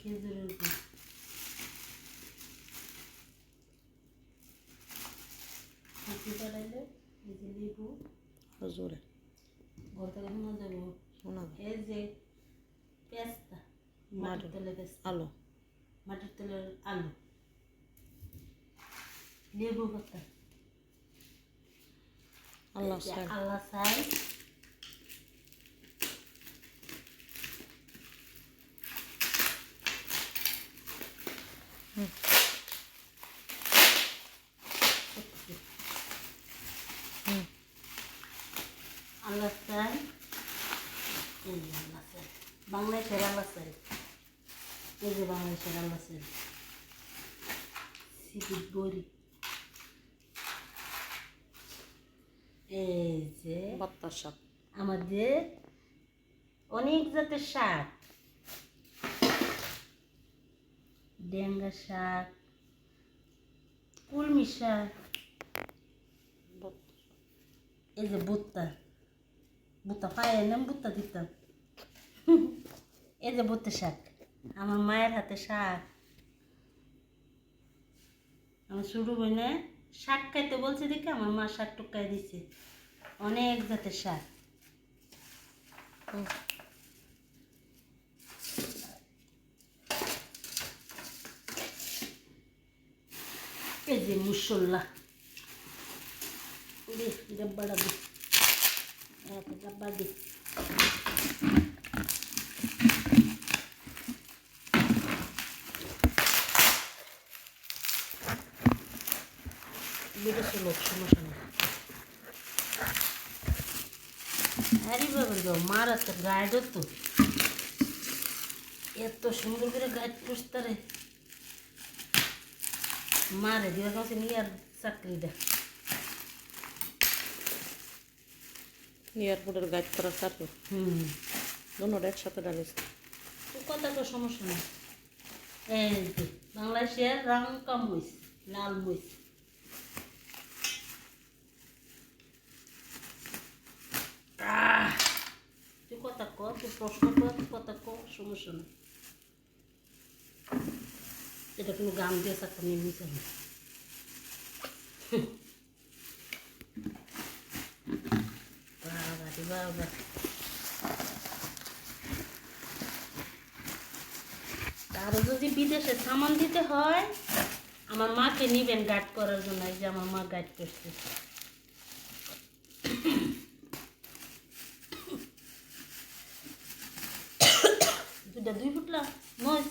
খেজুরের গুড় মিষ্টি পাঠাইলে এই যে লেবু জোরে ঘর থেকে শোনা যাবে শোনা এই যে পেস্তা মাটির তেলে পেস্তা আলু মাটির তেলের আলু লেবু পাতা আল্লাহ সাই আল্লাহ সাই আল্লাহ সাই এই যে আল্লাহ সাই বাংলাদেশের আল্লাহ সাই এই যে বাংলাদেশের আল্লাহ সাই সিপির বড়ি এই যে বাত্তার শাক আমাদের অনেক জাতের শাক ডেঙ্গা শাক কুলমি শাক এই যে ভুট্টা ভুট্টা পায়ে নাম ভুট্টা দিতাম এই যে ভুট্টা শাক আমার মায়ের হাতে শাক আমার ছোটো বোনে শাক খাইতে বলছে দেখে আমার মা শাক টুকাই দিছে অনেক জাতের শাক এই যে মুসল্লা দে ডাব্বাটা দে একটা ডাব্বা দে বেটা ছিল সমস্যা নেই আরে বাবা গো মারা তো গাইড তো এত সুন্দর করে গাইড পুষতারে মারে দিয়ে কাছে নিয়ে আর চাকরি দেয় এয়ারপোর্টের গাইড করার চাকরি দুটোটা একসাথে ডালিস তো কথা তো সমস্যা নেই এই যে বাংলাদেশের রাঙ্কা মরিচ লাল মরিচ তুই কথা ক তুই প্রশ্ন কর তুই কথা ক সমস্যা নেই এটা কোনো গান দিয়ে চাকরি নিয়ে নিতে হবে বাবা রে বাবা আরও যদি বিদেশে সামান দিতে হয় আমার মাকে নিবেন গাইড করার জন্য এই যে আমার মা গাইড করছে